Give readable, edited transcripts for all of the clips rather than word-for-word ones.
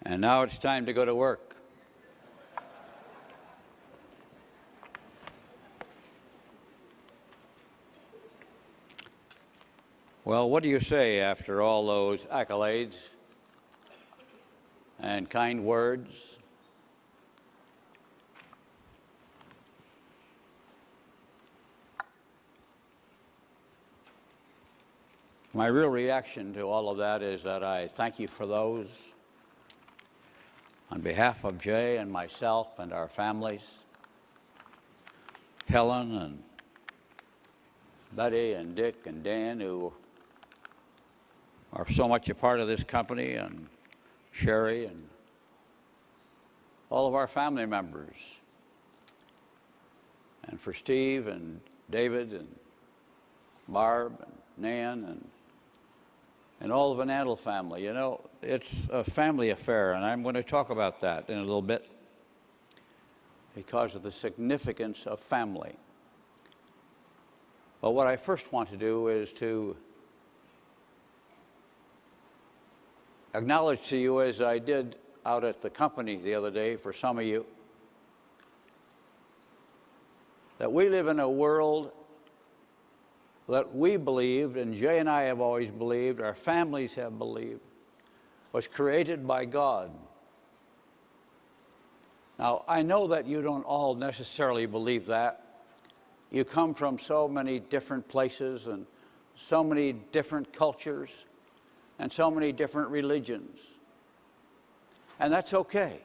And now it's time to go to work. Well, what do you say after all those accolades and kind words? My real reaction to all of that is that I thank you for those on behalf of Jay and myself and our families, Helen and Betty and Dick and Dan, who are so much a part of this company, and Sherry and all of our family members, and for Steve and David and Barb and Nan and all the Van Andel family. You know, it's a family affair, and I'm going to talk about that in a little bit because of the significance of family. But what I first want to do is to acknowledge to you, as I did out at the company the other day for some of you, that we live in a world that we believed, and Jay and I have always believed, our families have believed, was created by God. Now, I know that you don't all necessarily believe that. You come from so many different places and so many different cultures and so many different religions. And that's okay.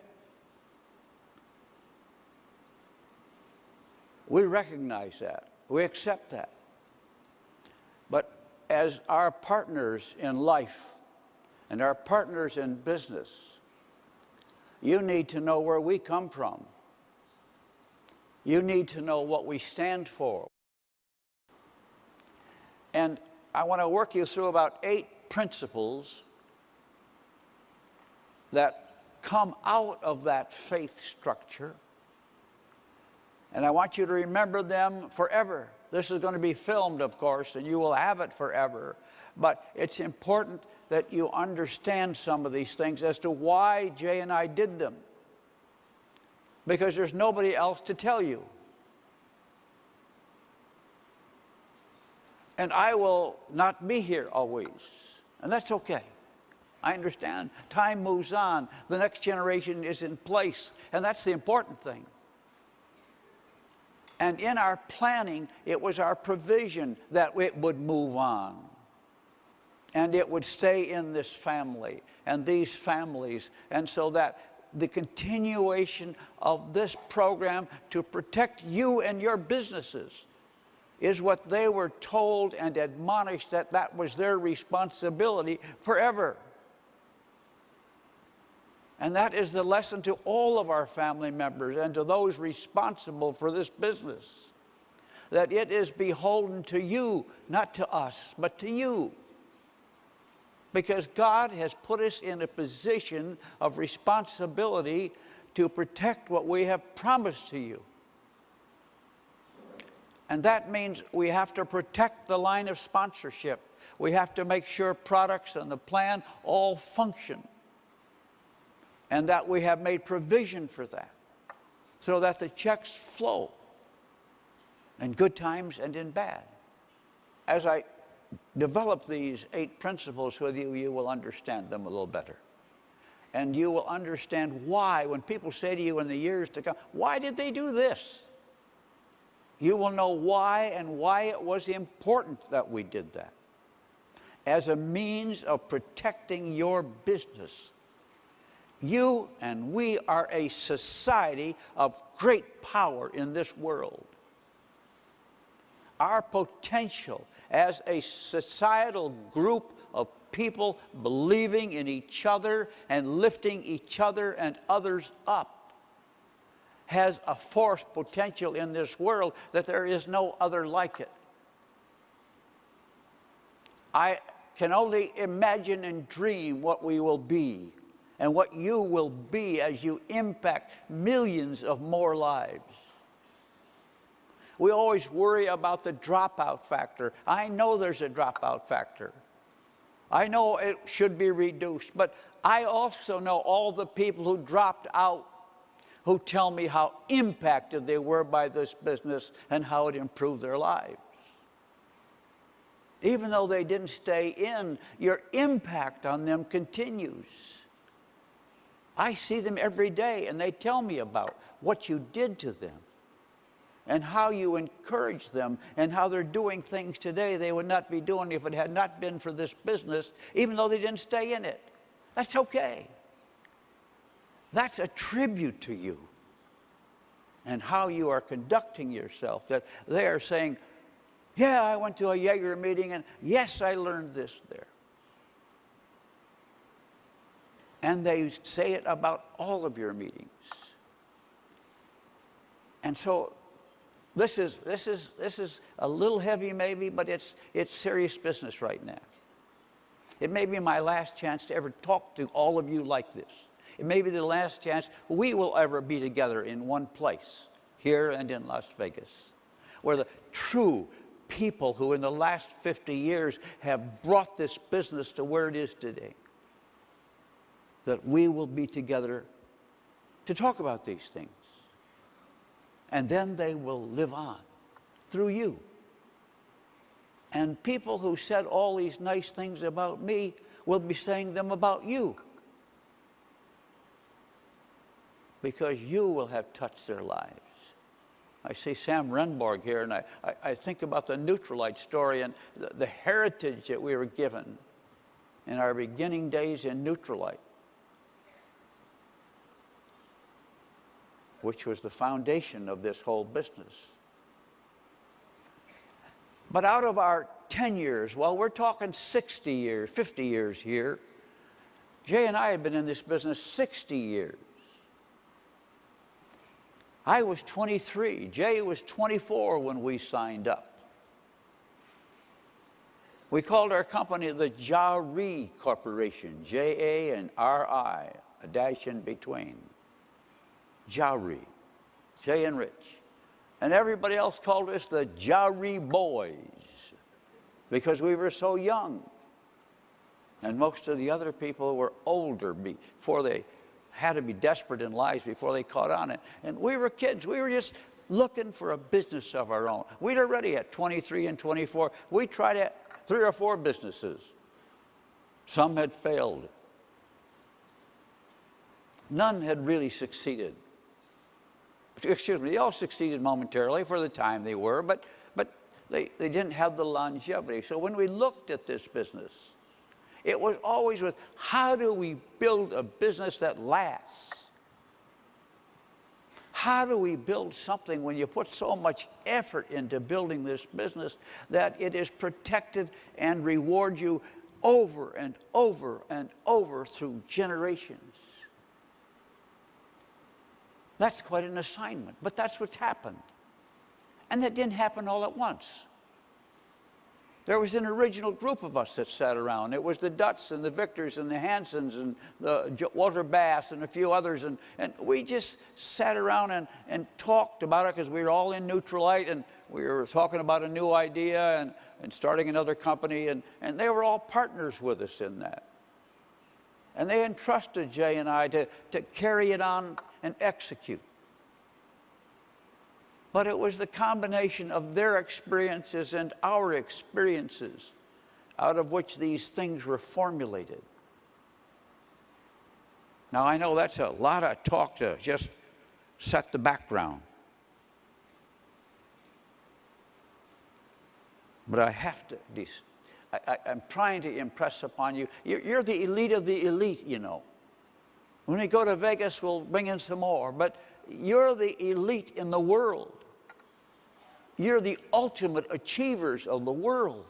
We recognize that. We accept that. But as our partners in life and our partners in business, you need to know where we come from. You need to know what we stand for. And I want to work you through about 8 principles that come out of that faith structure. And I want you to remember them forever. This is going to be filmed, of course, and you will have it forever. But it's important that you understand some of these things as to why Jay and I did them. Because there's nobody else to tell you. And I will not be here always. And that's okay. I understand. Time moves on. The next generation is in place. And that's the important thing. And in our planning, it was our provision that it would move on. And it would stay in this family and these families. And so that the continuation of this program to protect you and your businesses is what they were told and admonished that that was their responsibility forever. And that is the lesson to all of our family members and to those responsible for this business, that it is beholden to you, not to us, but to you. Because God has put us in a position of responsibility to protect what we have promised to you. And that means we have to protect the line of sponsorship. We have to make sure products and the plan all function. And that we have made provision for that, so that the checks flow in good times and in bad. As I develop these 8 principles with you, you will understand them a little better. And you will understand why, when people say to you in the years to come, why did they do this? You will know why and why it was important that we did that, as a means of protecting your business. You and we are a society of great power in this world. Our potential as a societal group of people believing in each other and lifting each other and others up has a force potential in this world that there is no other like it. I can only imagine and dream what we will be and what you will be as you impact millions of more lives. We always worry about the dropout factor. I know there's a dropout factor. I know it should be reduced, but I also know all the people who dropped out who tell me how impacted they were by this business and how it improved their lives. Even though they didn't stay in, your impact on them continues. I see them every day, and they tell me about what you did to them and how you encourage them and how they're doing things today they would not be doing if it had not been for this business, even though they didn't stay in it. That's okay. That's a tribute to you and how you are conducting yourself, that they are saying, yeah, I went to a Jaeger meeting, and yes, I learned this there. And they say it about all of your meetings. And so this is a little heavy maybe, but it's serious business right now. It may be my last chance to ever talk to all of you like this. It may be the last chance we will ever be together in one place, here and in Las Vegas, where the true people who in the last 50 years have brought this business to where it is today, that we will be together to talk about these things. And then they will live on through you. And people who said all these nice things about me will be saying them about you, because you will have touched their lives. I see Sam Renborg here, and I think about the Nutrilite story and the heritage that we were given in our beginning days in Nutrilite, which was the foundation of this whole business. But out of our 10 years, well, we're talking 60 years, 50 years here. Jay and I have been in this business 60 years. I was 23. Jay was 24 when we signed up. We called our company the J-A-R-I Corporation, J-A and R-I, a dash in between. J-A-R-I, Jay and Rich. And everybody else called us the J-A-R-I Boys because we were so young. And most of the other people were older before they had to be desperate in lives before they caught on. And we were kids. We were just looking for a business of our own. We'd already, at 23 and 24, we tried 3 or 4 businesses. Some had failed. None had really succeeded. Excuse me, they all succeeded momentarily for the time they were, but they didn't have the longevity. So when we looked at this business, it was always with, how do we build a business that lasts? How do we build something when you put so much effort into building this business that it is protected and rewards you over and over and over through generations? That's quite an assignment, but that's what's happened. And that didn't happen all at once. There was an original group of us that sat around. It was the Dutts and the Victors and the Hansons and the Walter Bass and a few others. And we just sat around and talked about it because we were all in Nutrilite, and we were talking about a new idea and starting another company. And they were all partners with us in that. And they entrusted Jay and I to carry it on and execute. But it was the combination of their experiences and our experiences out of which these things were formulated. Now, I know that's a lot of talk to just set the background. But I have to, I'm trying to impress upon you, you're the elite of the elite, you know. When we go to Vegas, we'll bring in some more, but you're the elite in the world. You're the ultimate achievers of the world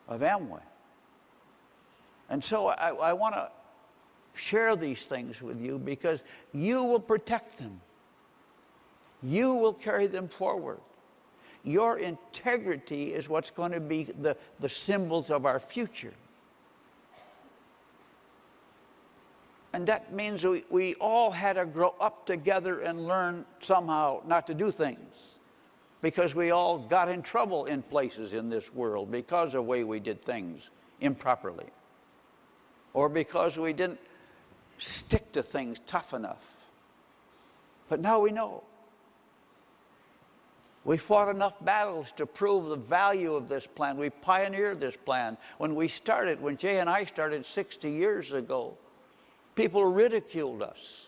of Amway. And so I want to share these things with you because you will protect them. You will carry them forward. Your integrity is what's going to be the symbols of our future. And that means we all had to grow up together and learn somehow not to do things, because we all got in trouble in places in this world because of the way we did things improperly, or because we didn't stick to things tough enough. But now we know. We fought enough battles to prove the value of this plan. We pioneered this plan. When Jay and I started 60 years ago, people ridiculed us.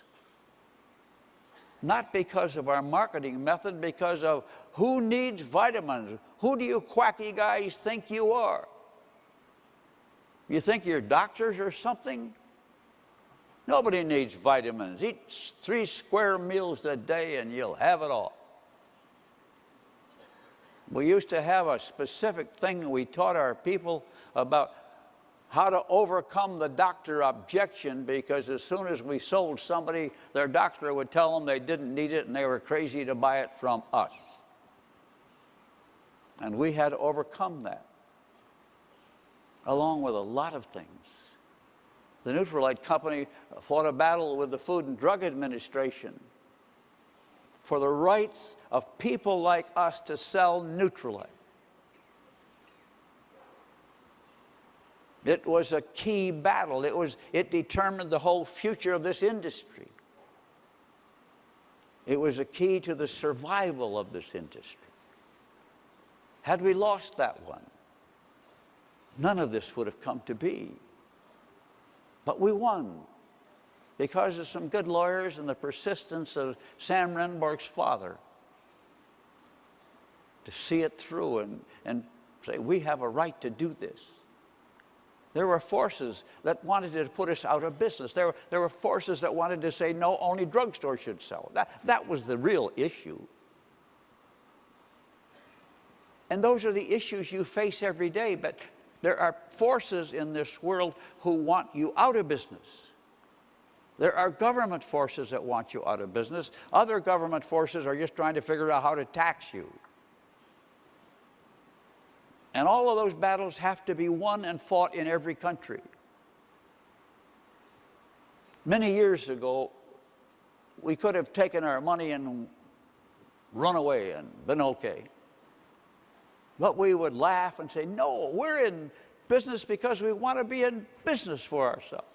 Not because of our marketing method, because of who needs vitamins? Who do you quacky guys think you are? You think you're doctors or something? Nobody needs vitamins. Eat 3 square meals a day and you'll have it all. We used to have a specific thing we taught our people about how to overcome the doctor objection, because as soon as we sold somebody, their doctor would tell them they didn't need it and they were crazy to buy it from us. And we had to overcome that, along with a lot of things. The Nutrilite Company fought a battle with the Food and Drug Administration for the rights of people like us to sell Nutrilite. It was a key battle. It determined the whole future of this industry. It was a key to the survival of this industry. Had we lost that one, none of this would have come to be. But we won, because of some good lawyers and the persistence of Sam Renborg's father to see it through and say, we have a right to do this. There were forces that wanted to put us out of business. There were forces that wanted to say, no, only drugstores should sell it. That was the real issue. And those are the issues you face every day. But there are forces in this world who want you out of business. There are government forces that want you out of business. Other government forces are just trying to figure out how to tax you. And all of those battles have to be won and fought in every country. Many years ago, we could have taken our money and run away and been okay. But we would laugh and say, no, we're in business because we want to be in business for ourselves.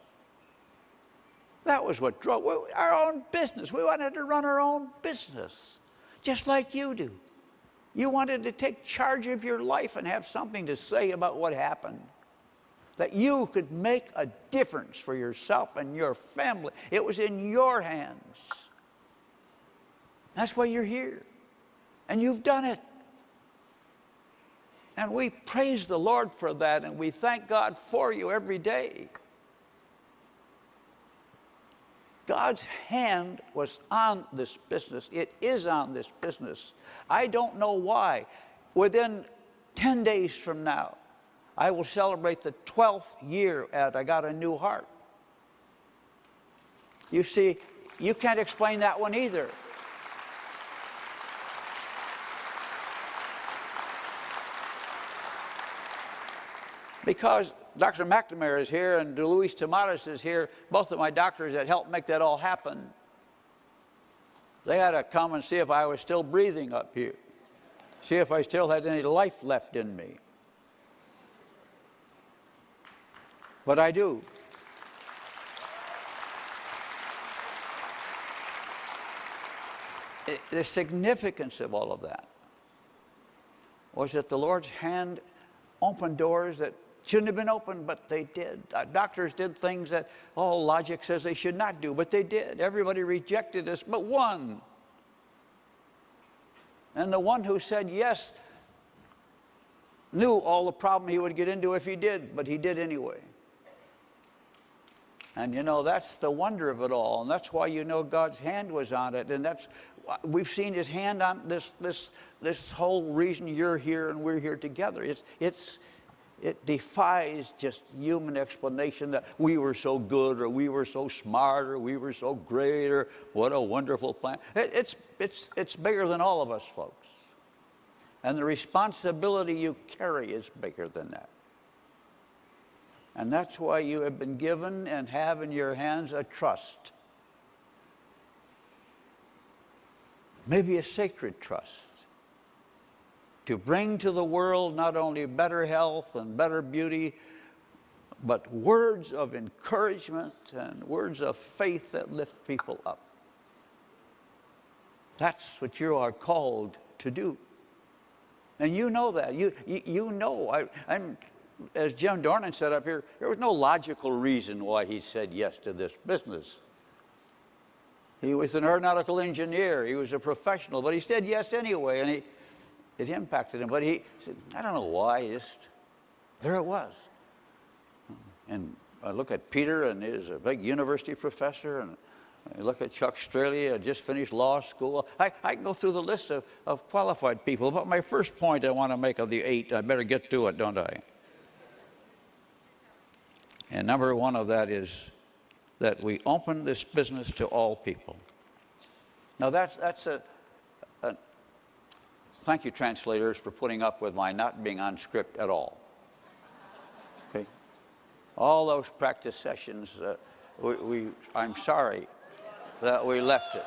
That was what drove our own business. We wanted to run our own business, just like you do. You wanted to take charge of your life and have something to say about what happened, that you could make a difference for yourself and your family. It was in your hands. That's why you're here, and you've done it. And we praise the Lord for that, and we thank God for you every day. God's hand was on this business. It is on this business. I don't know why. Within 10 days from now, I will celebrate the 12th year at I Got a New Heart. You see, you can't explain that one either. Because Dr. McNamara is here and Luis Tomatis is here, both of my doctors that helped make that all happen. They had to come and see if I was still breathing up here, see if I still had any life left in me. But I do. The significance of all of that was that the Lord's hand opened doors that shouldn't have been opened, but they did. Doctors did things that all logic says they should not do, but they did. Everybody rejected us, but one. And the one who said yes knew all the problem he would get into if he did, but he did anyway. And you know, that's the wonder of it all, and that's why you know God's hand was on it, and that's we've seen his hand on this whole reason you're here and we're here together. It defies just human explanation that we were so good or we were so smart or we were so great or what a wonderful plan. It's bigger than all of us, folks. And the responsibility you carry is bigger than that. And that's why you have been given and have in your hands a trust. Maybe a sacred trust, to bring to the world not only better health and better beauty, but words of encouragement and words of faith that lift people up. That's what you are called to do. And you know that. You know. As Jim Dornan said up here, there was no logical reason why he said yes to this business. He was an aeronautical engineer. He was a professional, but he said yes anyway, and it impacted him. But he said, I don't know why, there it was. And I look at Peter, and he's a big university professor, and I look at Chuck Straley, just finished law school. I can go through the list of qualified people, but my first point I want to make of the 8, I better get to it, don't I? And number 1 of that is that we open this business to all people. Now that's a thank you, translators, for putting up with my not being on script at all. Okay? All those practice sessions, I'm sorry that we left it.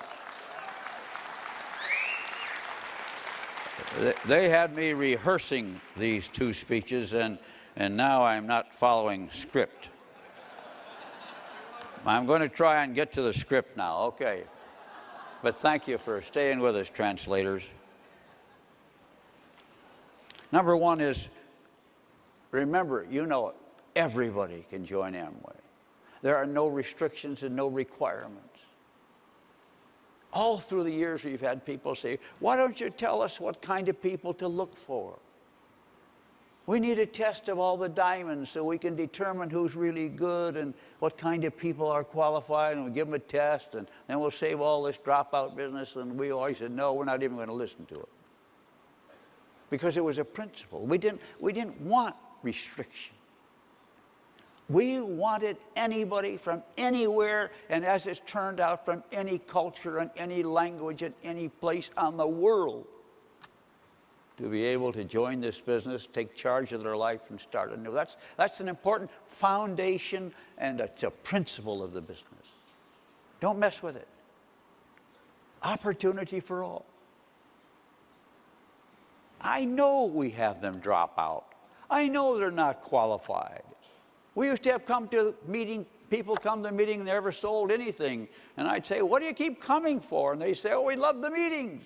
They had me rehearsing these 2 speeches, and now I'm not following script. I'm going to try and get to the script now, okay. But thank you for staying with us, translators. Number 1 is, remember, you know it, everybody can join Amway. There are no restrictions and no requirements. All through the years we've had people say, why don't you tell us what kind of people to look for? We need a test of all the diamonds so we can determine who's really good and what kind of people are qualified, and we give them a test, and then we'll save all this dropout business. And we always said, no, we're not even going to listen to it. Because it was a principle. We didn't want restriction. We wanted anybody from anywhere, and as it's turned out, from any culture and any language and any place on the world, to be able to join this business, take charge of their life, and start anew. That's an important foundation, and it's a principle of the business. Don't mess with it. Opportunity for all. I know we have them drop out. I know they're not qualified. We used to have people come to the meeting and never sold anything. And I'd say, what do you keep coming for? And they say, oh, we love the meetings.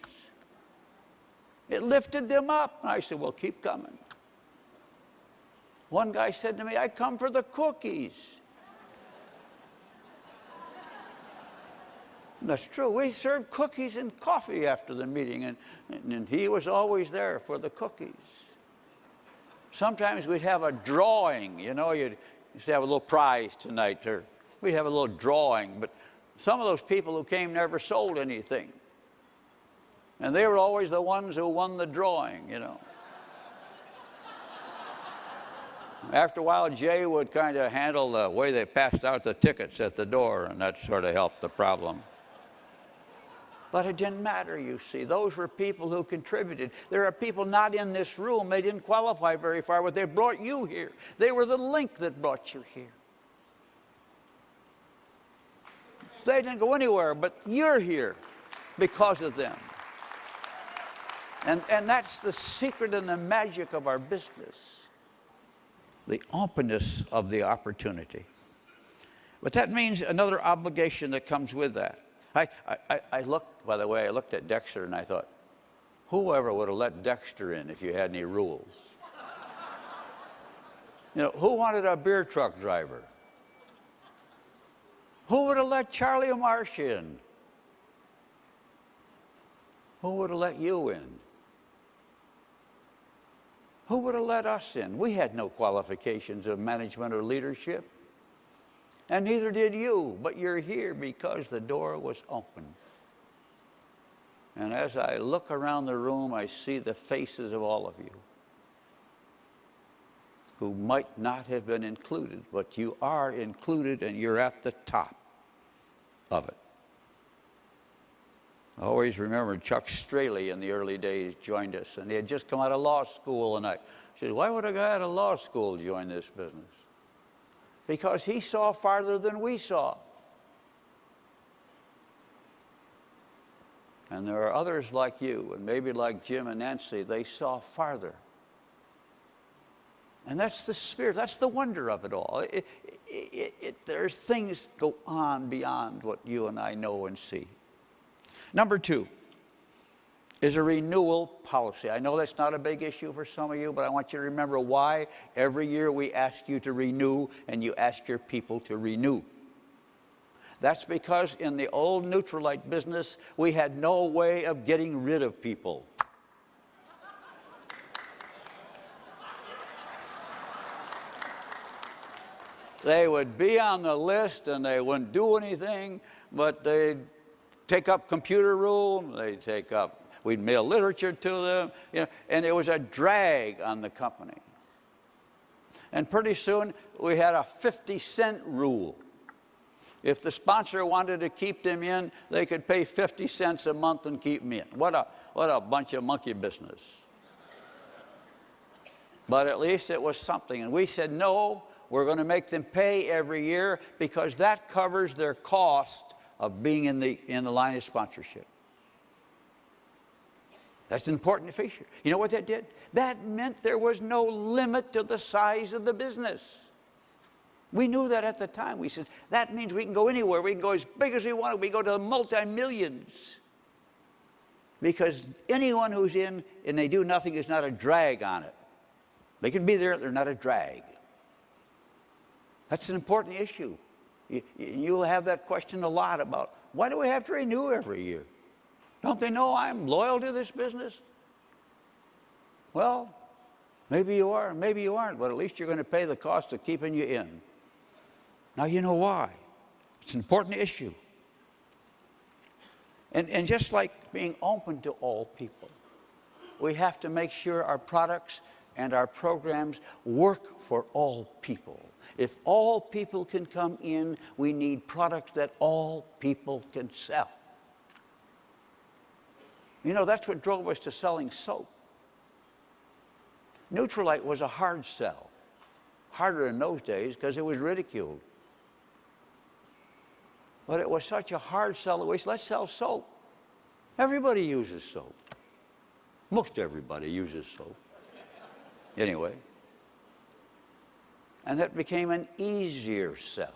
It lifted them up. And I said, well, keep coming. One guy said to me, I come for the cookies. And that's true. We served cookies and coffee after the meeting, and he was always there for the cookies. Sometimes we'd have a drawing, you know, you'd used to have a little prize tonight, or we'd have a little drawing, but some of those people who came never sold anything. And they were always the ones who won the drawing, you know. After a while, Jay would kind of handle the way they passed out the tickets at the door, and that sort of helped the problem. But it didn't matter, you see. Those were people who contributed. There are people not in this room. They didn't qualify very far, but they brought you here. They were the link that brought you here. They didn't go anywhere, but you're here because of them. And that's the secret and the magic of our business. The openness of the opportunity. But that means another obligation that comes with that. I looked, by the way, I looked at Dexter and I thought, whoever would have let Dexter in if you had any rules? You know, who wanted a beer truck driver? Who would have let Charlie Marsh in? Who would have let you in? Who would have let us in? We had no qualifications of management or leadership. And neither did you, but you're here because the door was open. And as I look around the room, I see the faces of all of you who might not have been included, but you are included and you're at the top of it. I always remember Chuck Straley in the early days joined us, and he had just come out of law school, and I said, why would a guy out of law school join this business? Because he saw farther than we saw. And there are others like you, and maybe like Jim and Nancy, they saw farther. And that's the spirit. That's the wonder of it all. There's things go on beyond what you and I know and see. Number 2 is a renewal policy. I know that's not a big issue for some of you, but I want you to remember why every year we ask you to renew and you ask your people to renew. That's because in the old Nutrilite business, we had no way of getting rid of people. They would be on the list and they wouldn't do anything, but they'd take up computer room, we'd mail literature to them, and it was a drag on the company. And pretty soon we had a 50-cent rule. If the sponsor wanted to keep them in, they could pay 50 cents a month and keep them in. What a bunch of monkey business. But at least it was something. And we said, no, we're going to make them pay every year because that covers their cost of being in the line of sponsorship. That's an important feature. You know what that did? That meant there was no limit to the size of the business. We knew that at the time. We said, that means we can go anywhere. We can go as big as we want. We go to the multi-millions. Because anyone who's in and they do nothing is not a drag on it. They can be there, they're not a drag. That's an important issue. You'll have that question a lot about, why do we have to renew every year? Don't they know I'm loyal to this business? Well, maybe you are, maybe you aren't, but at least you're going to pay the cost of keeping you in. Now you know why. It's an important issue. And just like being open to all people, we have to make sure our products and our programs work for all people. If all people can come in, we need products that all people can sell. You know, that's what drove us to selling soap. Nutrilite was a hard sell. Harder in those days because it was ridiculed. But it was such a hard sell that we said, let's sell soap. Everybody uses soap. Most everybody uses soap. Anyway. And that became an easier sell.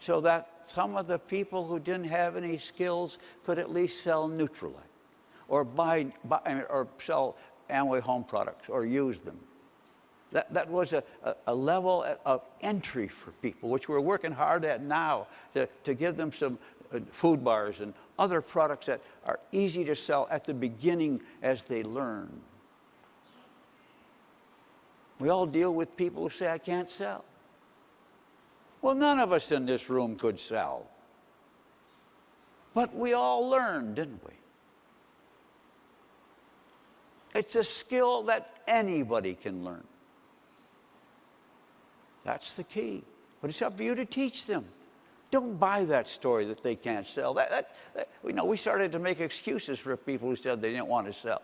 So that some of the people who didn't have any skills could at least sell Nutrilite or or sell Amway home products or use them. That was a level of entry for people, which we're working hard at now to give them some food bars and other products that are easy to sell at the beginning as they learn. We all deal with people who say, I can't sell. Well, none of us in this room could sell. But we all learned, didn't we? It's a skill that anybody can learn. That's the key. But it's up to you to teach them. Don't buy that story that they can't sell. We started to make excuses for people who said they didn't want to sell.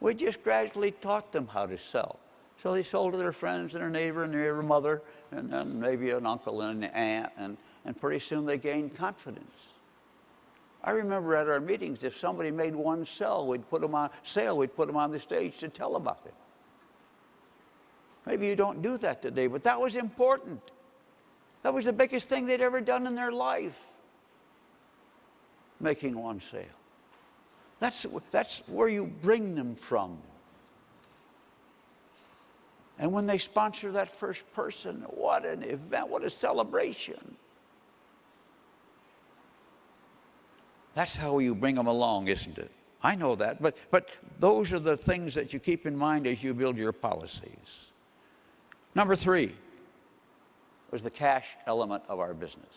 We just gradually taught them how to sell. So they sold to their friends and their neighbor and their mother and then maybe an uncle and an aunt, and pretty soon they gained confidence. I remember at our meetings, if somebody made one sale, we'd put them on the stage to tell about it. Maybe you don't do that today, but that was important. That was the biggest thing they'd ever done in their life, making one sale. That's where you bring them from. And when they sponsor that first person, what an event, what a celebration. That's how you bring them along, isn't it? I know that, but those are the things that you keep in mind as you build your policies. Number 3 was the cash element of our business.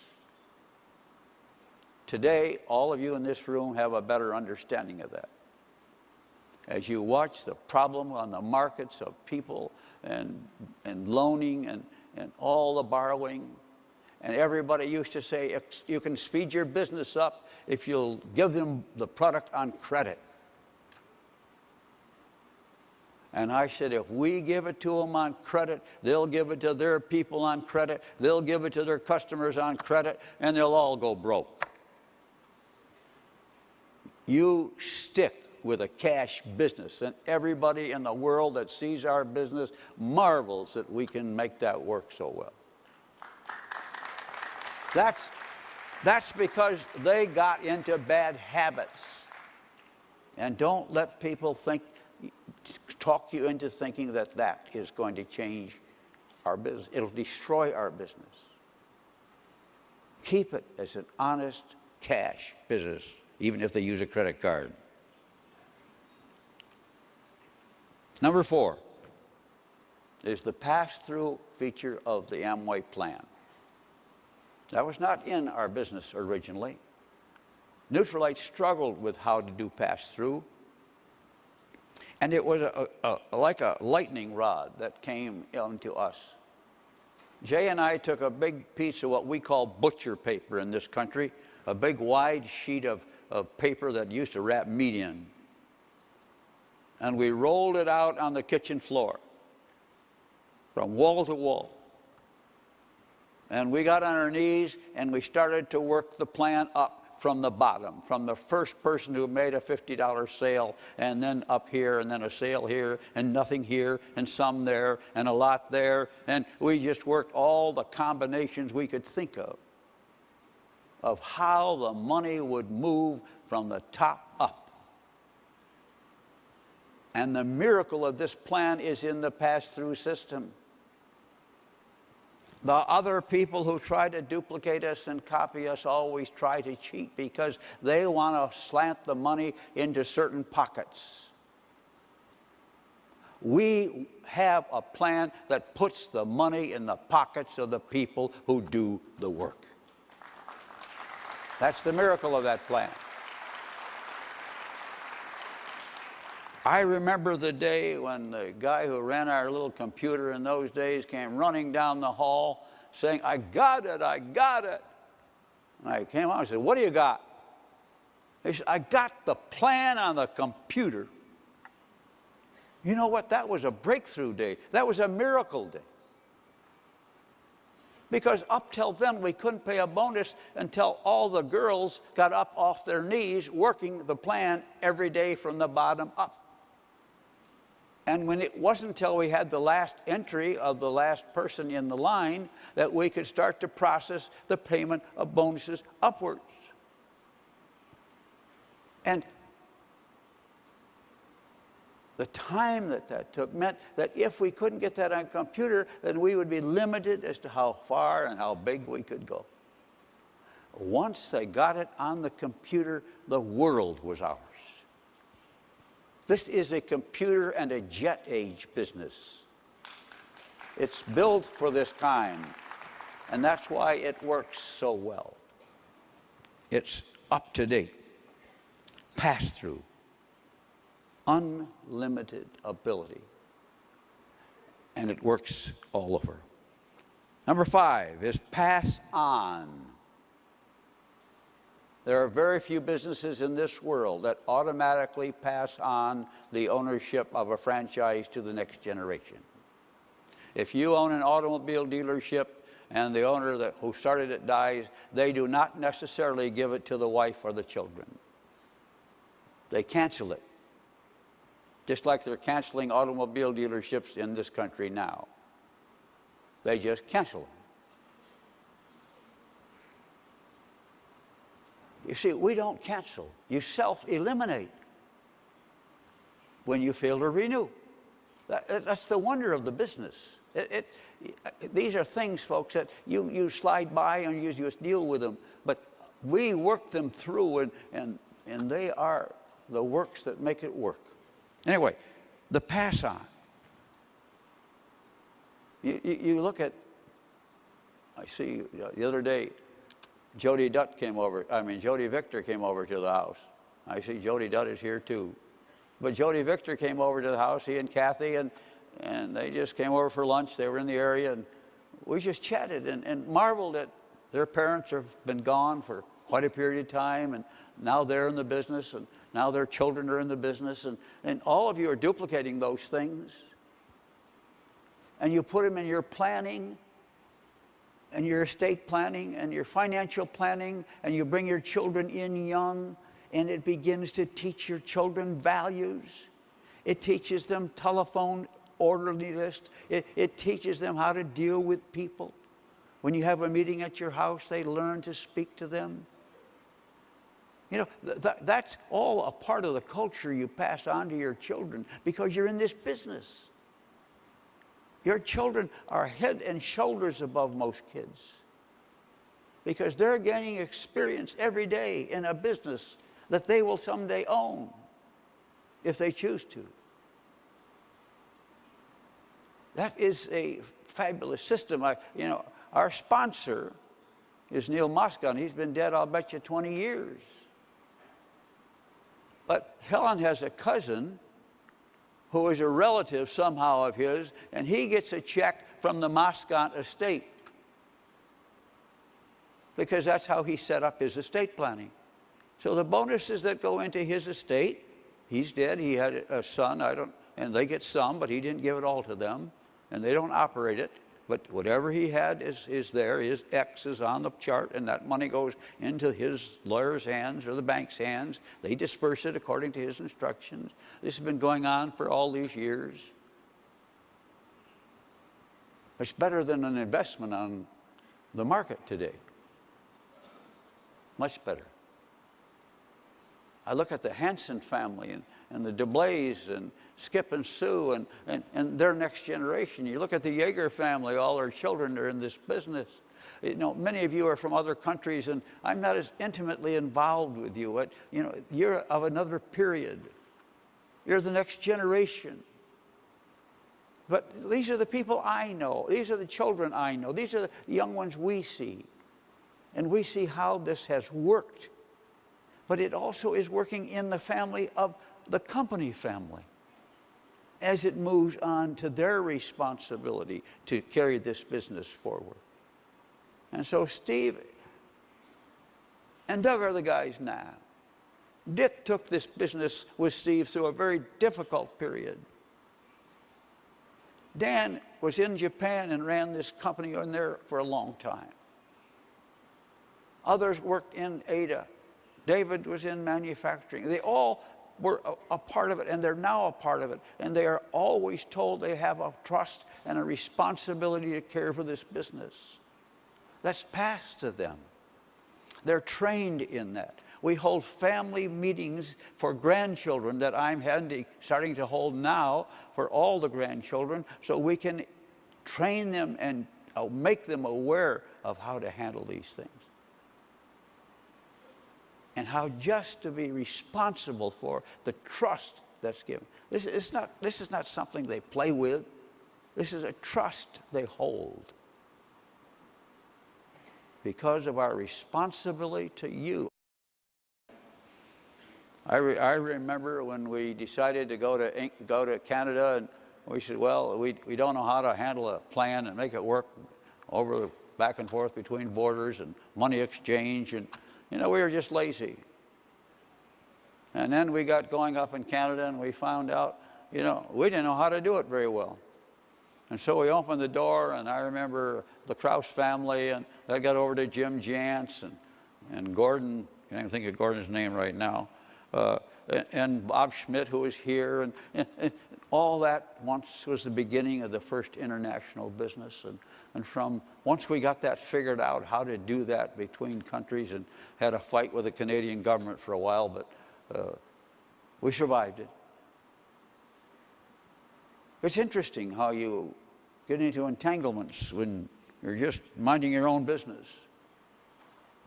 Today, all of you in this room have a better understanding of that. As you watch the problem on the markets of people and loaning and all the borrowing, and everybody used to say, you can speed your business up if you'll give them the product on credit. And I said, if we give it to them on credit, they'll give it to their people on credit, they'll give it to their customers on credit, and they'll all go broke. You stick with a cash business. And everybody in the world that sees our business marvels that we can make that work so well. That's because they got into bad habits. And don't let people talk you into thinking that that is going to change our business. It'll destroy our business. Keep it as an honest cash business, even if they use a credit card. Number 4 is the pass-through feature of the Amway plan. That was not in our business originally. Nutrilite struggled with how to do pass-through. And it was like a lightning rod that came into us. Jay and I took a big piece of what we call butcher paper in this country, a big wide sheet of paper that used to wrap meat in. And we rolled it out on the kitchen floor from wall to wall. And we got on our knees and we started to work the plan up from the bottom, from the first person who made a $50 sale, and then up here, and then a sale here, and nothing here, and some there, and a lot there. And we just worked all the combinations we could think of how the money would move from the top up. And the miracle of this plan is in the pass-through system. The other people who try to duplicate us and copy us always try to cheat because they want to slant the money into certain pockets. We have a plan that puts the money in the pockets of the people who do the work. That's the miracle of that plan. I remember the day when the guy who ran our little computer in those days came running down the hall saying, "I got it, I got it." And I came out and said, "What do you got?" He said, "I got the plan on the computer." You know what? That was a breakthrough day. That was a miracle day. Because up till then, we couldn't pay a bonus until all the girls got up off their knees working the plan every day from the bottom up. And when it wasn't until we had the last entry of the last person in the line that we could start to process the payment of bonuses upwards. And the time that took meant that if we couldn't get that on a computer, then we would be limited as to how far and how big we could go. Once they got it on the computer, the world was ours. This is a computer and a jet age business. It's built for this kind, and that's why it works so well. It's up to date, pass through, unlimited ability, and it works all over. Number 5 is pass on. There are very few businesses in this world that automatically pass on the ownership of a franchise to the next generation. If you own an automobile dealership and the owner who started it dies, they do not necessarily give it to the wife or the children. They cancel it, just like they're canceling automobile dealerships in this country now. They just cancel them. You see, we don't cancel. You self-eliminate when you fail to renew. That's the wonder of the business. These are things, folks, that you slide by and you just deal with them. But we work them through, and they are the works that make it work. Anyway, the pass on. You look at, I see the other day, Jody Victor came over to the house. I see Jody Dutt is here too. But Jody Victor came over to the house, he and Kathy, and they just came over for lunch. They were in the area, and we just chatted and marveled at their parents have been gone for quite a period of time, and now they're in the business, and now their children are in the business, and all of you are duplicating those things. And you put them in your planning, and your estate planning, and your financial planning, and you bring your children in young, and it begins to teach your children values. It teaches them telephone orderliness. It teaches them how to deal with people. When you have a meeting at your house, they learn to speak to them. You know, that's all a part of the culture you pass on to your children because you're in this business. Your children are head and shoulders above most kids because they're gaining experience every day in a business that they will someday own if they choose to. That is a fabulous system. You know, our sponsor is Neil Moscon. He's been dead, I'll bet you, 20 years. But Helen has a cousin who is a relative somehow of his, and he gets a check from the Moscon estate because that's how he set up his estate planning. So the bonuses that go into his estate, he's dead, he had a son, and they get some, but he didn't give it all to them, and they don't operate it. But whatever he had is there. His X is on the chart, and that money goes into his lawyer's hands or the bank's hands. They disperse it according to his instructions. This has been going on for all these years. It's better than an investment on the market today. Much better. I look at the Hanson family and the DeBlaze and Skip and Sue and their next generation. You look at the Yeager family, all their children are in this business. You know, many of you are from other countries, and I'm not as intimately involved with you. You know, you're of another period. You're the next generation. But these are the people I know. These are the children I know. These are the young ones we see. And we see how this has worked. But it also is working in the family of the company family as it moves on to their responsibility to carry this business forward. And so Steve and Doug are the guys now. Dick took this business with Steve through a very difficult period. Dan was in Japan and ran this company in there for a long time. Others worked in Ada. David was in manufacturing. They all were a part of it, and they're now a part of it. And they are always told they have a trust and a responsibility to care for this business. That's passed to them. They're trained in that. We hold family meetings for grandchildren that I'm starting to hold now for all the grandchildren, so we can train them and make them aware of how to handle these things. And how just to be responsible for the trust that's given. This is not something they play with. This is a trust they hold because of our responsibility to you. I remember when we decided to go to Canada, and we said, well, we don't know how to handle a plan and make it work over back and forth between borders and money exchange, and you know, we were just lazy. And then we got going up in Canada, and we found out, you know, we didn't know how to do it very well. And so we opened the door, and I remember the Krause family, and that got over to Jim Jantz and Gordon, I can't even think of Gordon's name right now, and Bob Schmidt, who was here, and all that once was the beginning of the first international business. And from once we got that figured out, how to do that between countries, and had a fight with the Canadian government for a while, but we survived it. It's interesting how you get into entanglements when you're just minding your own business.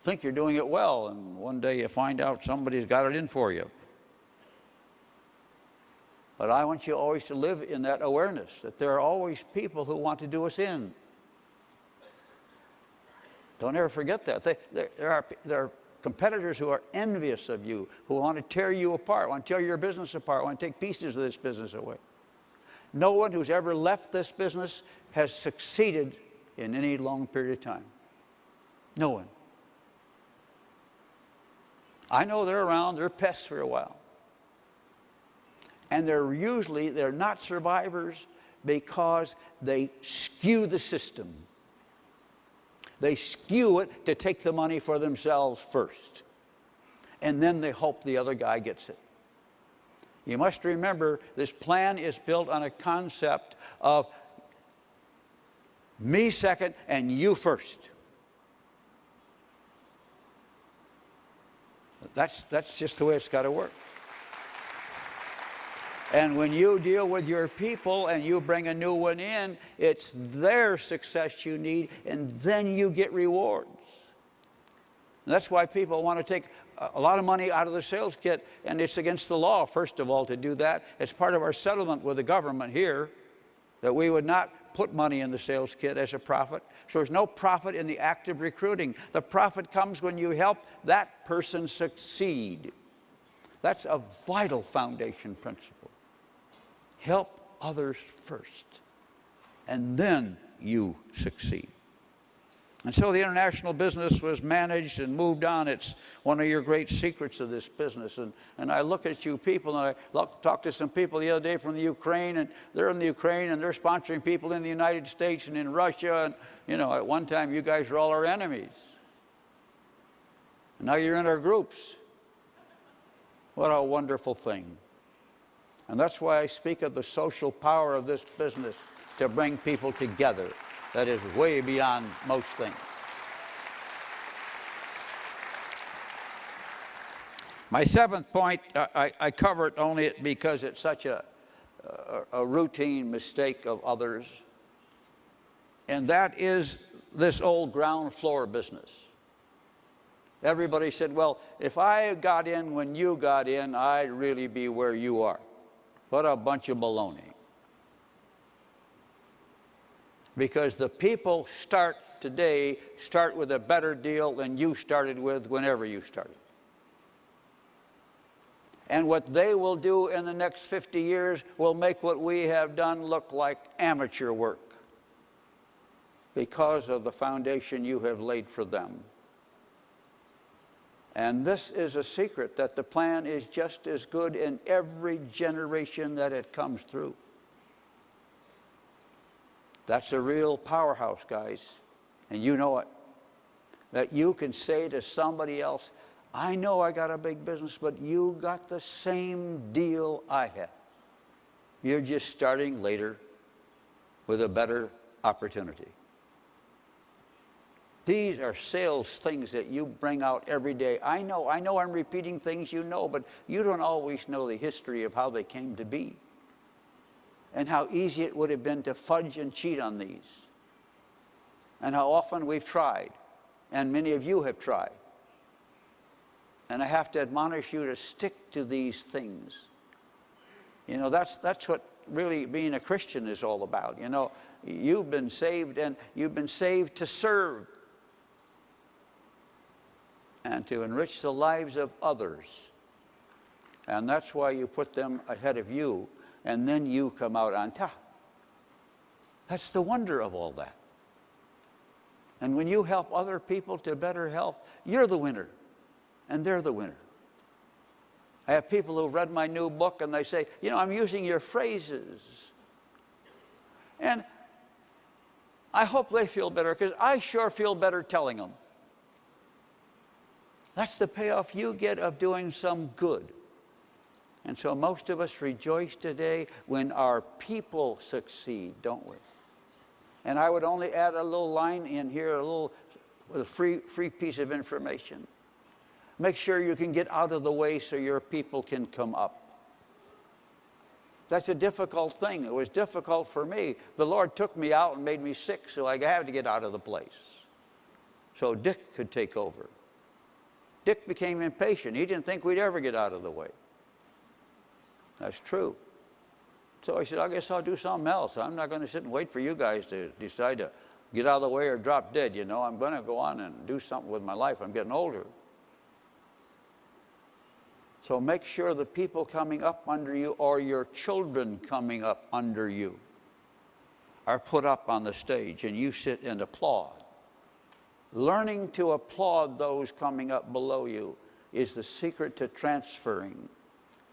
Think you're doing it well, and one day you find out somebody's got it in for you. But I want you always to live in that awareness that there are always people who want to do us in. Don't ever forget that. There are competitors who are envious of you, who want to tear you apart, want to tear your business apart, want to take pieces of this business away. No one who's ever left this business has succeeded in any long period of time. No one. I know they're around, they're pests for a while. And they're not survivors because they skew the system. They skew it to take the money for themselves first. and then they hope the other guy gets it. You must remember, this plan is built on a concept of me second and you first. That's just the way it's got to work. And when you deal with your people and you bring a new one in, it's their success you need, and then you get rewards. And that's why people want to take a lot of money out of the sales kit, and it's against the law, first of all, to do that. It's part of our settlement with the government here that we would not put money in the sales kit as a profit. So there's no profit in the act of recruiting. The profit comes when you help that person succeed. That's a vital foundation principle. Help others first, and then you succeed. And so the international business was managed and moved on. It's one of your great secrets of this business. And I look at you people, and I talked to some people the other day from the Ukraine, and they're in the Ukraine, and they're sponsoring people in the United States and in Russia. And, you know, at one time, you guys were all our enemies. And now you're in our groups. What a wonderful thing. And that's why I speak of the social power of this business to bring people together. That is way beyond most things. My seventh point, I cover it only because it's such a routine mistake of others, and that is this old ground floor business. Everybody said, well, if I got in when you got in, I'd really be where you are. What a bunch of baloney. Because the people today start with a better deal than you started with whenever you started. And what they will do in the next 50 years will make what we have done look like amateur work because of the foundation you have laid for them. And this is a secret, that the plan is just as good in every generation that it comes through. That's a real powerhouse, guys, and you know it. That you can say to somebody else, I know I got a big business, but you got the same deal I have. You're just starting later with a better opportunity. These are sales things that you bring out every day. I know I'm repeating things you know, but you don't always know the history of how they came to be and how easy it would have been to fudge and cheat on these, and how often we've tried, and many of you have tried. And I have to admonish you to stick to these things. You know, that's what really being a Christian is all about. You know, you've been saved, and you've been saved to serve and to enrich the lives of others. And that's why you put them ahead of you, and then you come out on top. That's the wonder of all that. And when you help other people to better health, you're the winner, and they're the winner. I have people who've read my new book, and they say, you know, I'm using your phrases. And I hope they feel better, because I sure feel better telling them. That's the payoff you get of doing some good. And so most of us rejoice today when our people succeed, don't we? And I would only add a little line in here, a free piece of information. Make sure you can get out of the way so your people can come up. That's a difficult thing. It was difficult for me. The Lord took me out and made me sick, so I had to get out of the place so Dick could take over. Dick became impatient. He didn't think we'd ever get out of the way. That's true. So I said, I guess I'll do something else. I'm not going to sit and wait for you guys to decide to get out of the way or drop dead. You know, I'm going to go on and do something with my life. I'm getting older. So make sure the people coming up under you, or your children coming up under you, are put up on the stage and you sit and applaud. Learning to applaud those coming up below you is the secret to transferring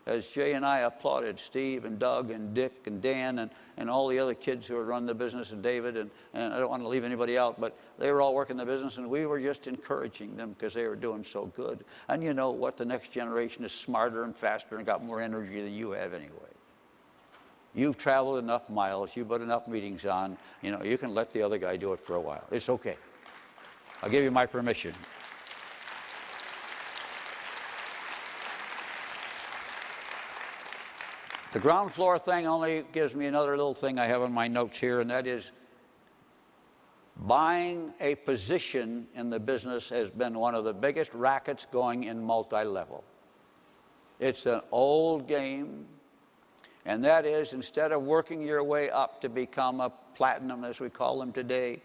as Jay and I applauded Steve and Doug and Dick and Dan and all the other kids who had run the business, and David, and I don't want to leave anybody out, but they were all working the business, and we were just encouraging them because they were doing so good. And you know what? The next generation is smarter and faster and got more energy than you have anyway. You've traveled enough miles, you've put enough meetings on, you know, you can let the other guy do it for a while. It's okay. I'll give you my permission. The ground floor thing only gives me another little thing I have in my notes here, and that is buying a position in the business has been one of the biggest rackets going in multi-level. It's an old game, and that is, instead of working your way up to become a platinum, as we call them today,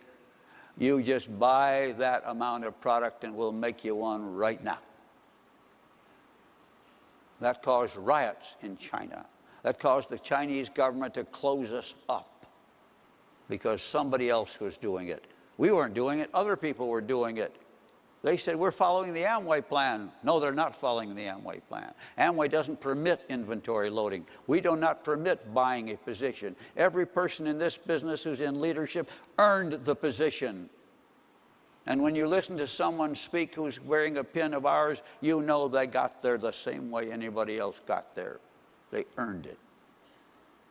you just buy that amount of product and we'll make you one right now. That caused riots in China. That caused the Chinese government to close us up because somebody else was doing it. We weren't doing it. Other people were doing it. They said, we're following the Amway plan. No, they're not following the Amway plan. Amway doesn't permit inventory loading. We do not permit buying a position. Every person in this business who's in leadership earned the position. And when you listen to someone speak who's wearing a pin of ours, you know they got there the same way anybody else got there. They earned it.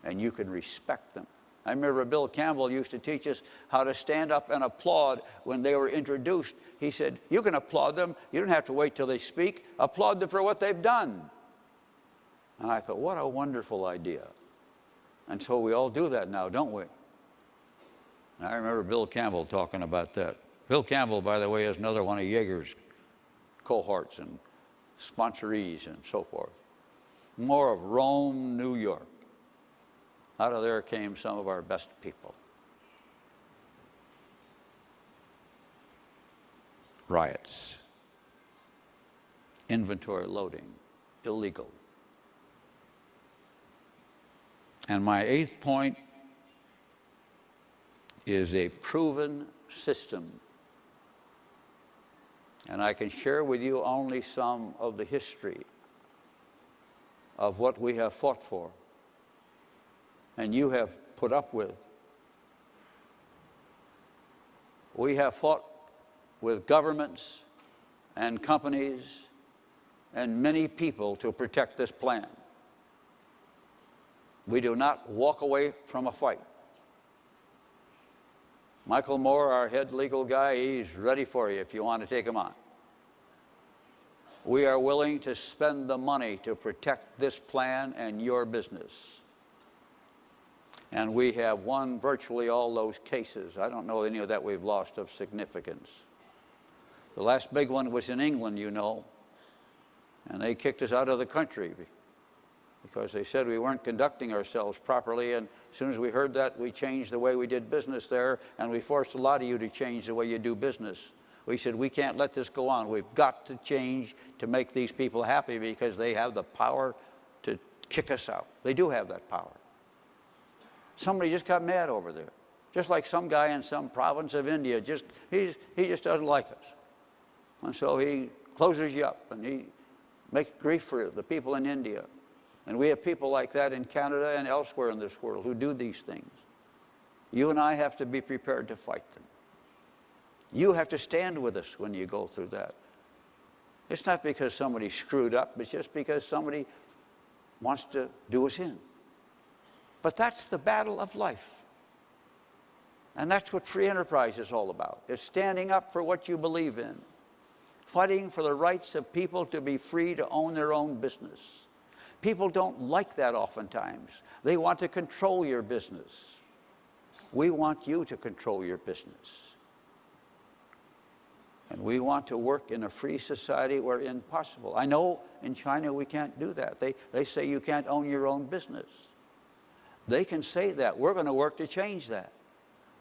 And you can respect them. I remember Bill Campbell used to teach us how to stand up and applaud when they were introduced. He said, you can applaud them. You don't have to wait till they speak. Applaud them for what they've done. And I thought, what a wonderful idea. And so we all do that now, don't we? And I remember Bill Campbell talking about that. Bill Campbell, by the way, is another one of Yeager's cohorts and sponsorees and so forth. More of Rome, New York. Out of there came some of our best people. Riots, inventory loading, illegal. And my 8th point is a proven system. And I can share with you only some of the history of what we have fought for and you have put up with. We have fought with governments and companies and many people to protect this plan. We do not walk away from a fight. Michael Moore, our head legal guy, he's ready for you if you want to take him on. We are willing to spend the money to protect this plan and your business. And we have won virtually all those cases. I don't know any of that we've lost of significance. The last big one was in England, you know, and they kicked us out of the country because they said we weren't conducting ourselves properly, and as soon as we heard that, we changed the way we did business there, and we forced a lot of you to change the way you do business. We said, we can't let this go on. We've got to change to make these people happy because they have the power to kick us out. They do have that power. Somebody just got mad over there. Just like some guy in some province of India, he just doesn't like us. And so he closes you up and he makes grief for the people in India. And we have people like that in Canada and elsewhere in this world who do these things. You and I have to be prepared to fight them. You have to stand with us when you go through that. It's not because somebody screwed up, it's just because somebody wants to do us in. But that's the battle of life. And that's what free enterprise is all about. It's standing up for what you believe in. Fighting for the rights of people to be free to own their own business. People don't like that oftentimes. They want to control your business. We want you to control your business. And we want to work in a free society wherein possible. I know in China we can't do that. They say you can't own your own business. They can say that. We're going to work to change that.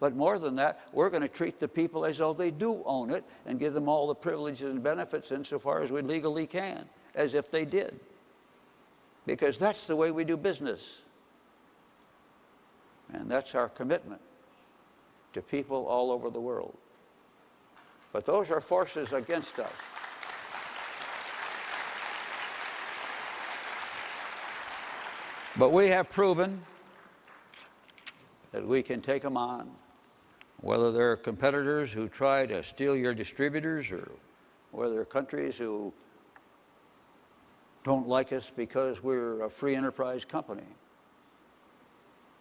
But more than that, we're going to treat the people as though they do own it and give them all the privileges and benefits insofar as we legally can, as if they did. Because that's the way we do business. And that's our commitment to people all over the world. But those are forces against us. But we have proven that we can take them on, whether they're competitors who try to steal your distributors, or whether they're countries who don't like us because we're a free enterprise company,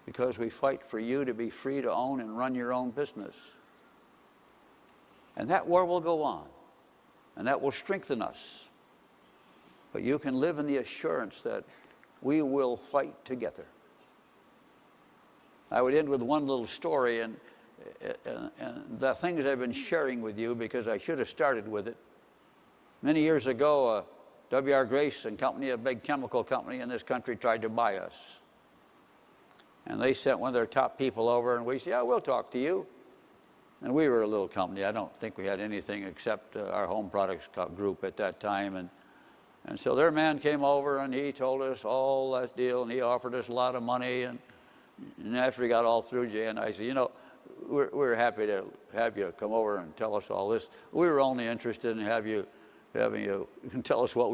because we fight for you to be free to own and run your own business. And that war will go on, and that will strengthen us. But you can live in the assurance that we will fight together. I would end with one little story, and the things I've been sharing with you, because I should have started with it. Many years ago, W.R. Grace and Company, a big chemical company in this country, tried to buy us. And they sent one of their top people over, and we said, yeah, we'll talk to you. And we were a little company. I don't think we had anything except our home products group at that time. And so their man came over, and he told us all that deal, and he offered us a lot of money. And after we got all through, Jay and I said, you know, we're happy to have you come over and tell us all this. We were only interested in having you tell us what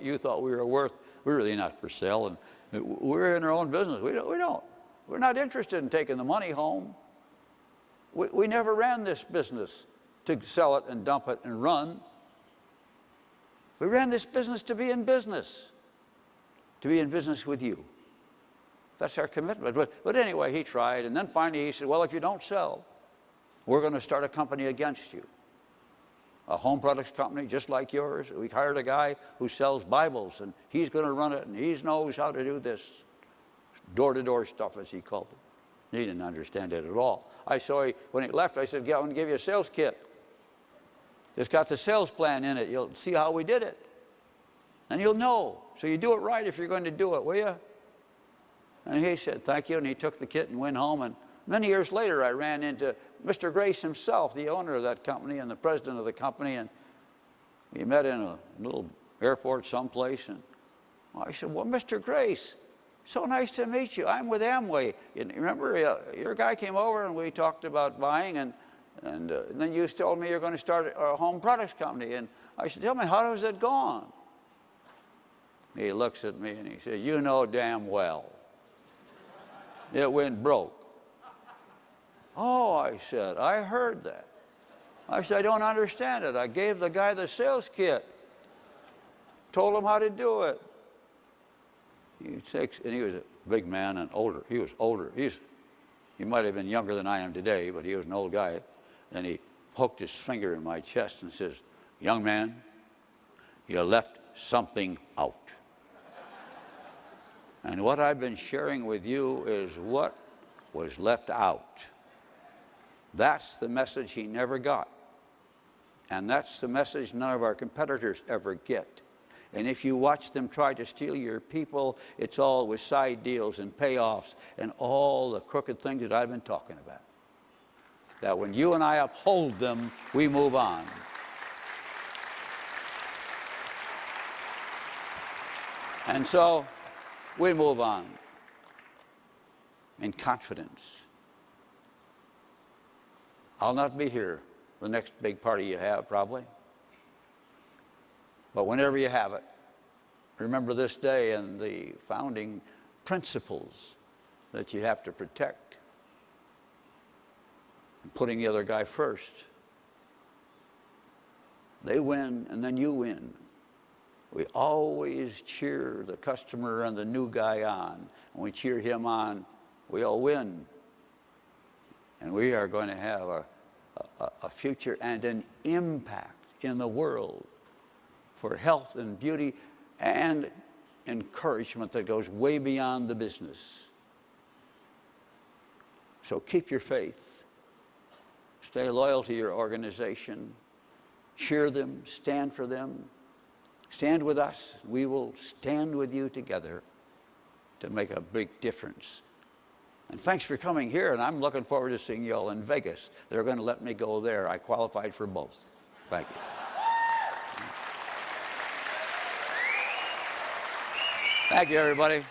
you thought we were worth. We're really not for sale, and we're in our own business. We're not interested in taking the money home. We never ran this business to sell it and dump it and run. We ran this business to be in business with you. That's our commitment. But anyway, he tried, and then finally he said, well, if you don't sell, we're going to start a company against you. A home products company just like yours. We hired a guy who sells Bibles, and he's going to run it, and he knows how to do this door-to-door stuff, as he called it. He didn't understand it at all. When he left, I said, yeah, I'm going to give you a sales kit. It's got the sales plan in it. You'll see how we did it. And you'll know. So you do it right if you're going to do it, will you? And he said, thank you, and he took the kit and went home. And many years later, I ran into Mr. Grace himself, the owner of that company and the president of the company, and we met in a little airport someplace. And I said, well, Mr. Grace, so nice to meet you. I'm with Amway. You remember, your guy came over and we talked about buying, and then you told me you're going to start a home products company. And I said, tell me, how has it gone? He looks at me and he says, you know damn well it went broke. Oh, I said, I heard that. I said, I don't understand it. I gave the guy the sales kit, told him how to do it. And he was a big man and older. He was older. He might have been younger than I am today, but he was an old guy. And he poked his finger in my chest and says, young man, you left something out. And what I've been sharing with you is what was left out. That's the message he never got. And that's the message none of our competitors ever get. And if you watch them try to steal your people, it's all with side deals and payoffs and all the crooked things that I've been talking about. That when you and I uphold them, we move on. And so we move on in confidence. I'll not be here the next big party you have, probably. But whenever you have it, remember this day and the founding principles that you have to protect. Putting the other guy first. They win, and then you win. We always cheer the customer and the new guy on. When we cheer him on, we all win. And we are going to have a future and an impact in the world for health and beauty and encouragement that goes way beyond the business. So keep your faith. Stay loyal to your organization. Cheer them. Stand for them. Stand with us. We will stand with you together to make a big difference. And thanks for coming here, and I'm looking forward to seeing you all in Vegas. They're going to let me go there. I qualified for both. Thank you. Thank you, everybody.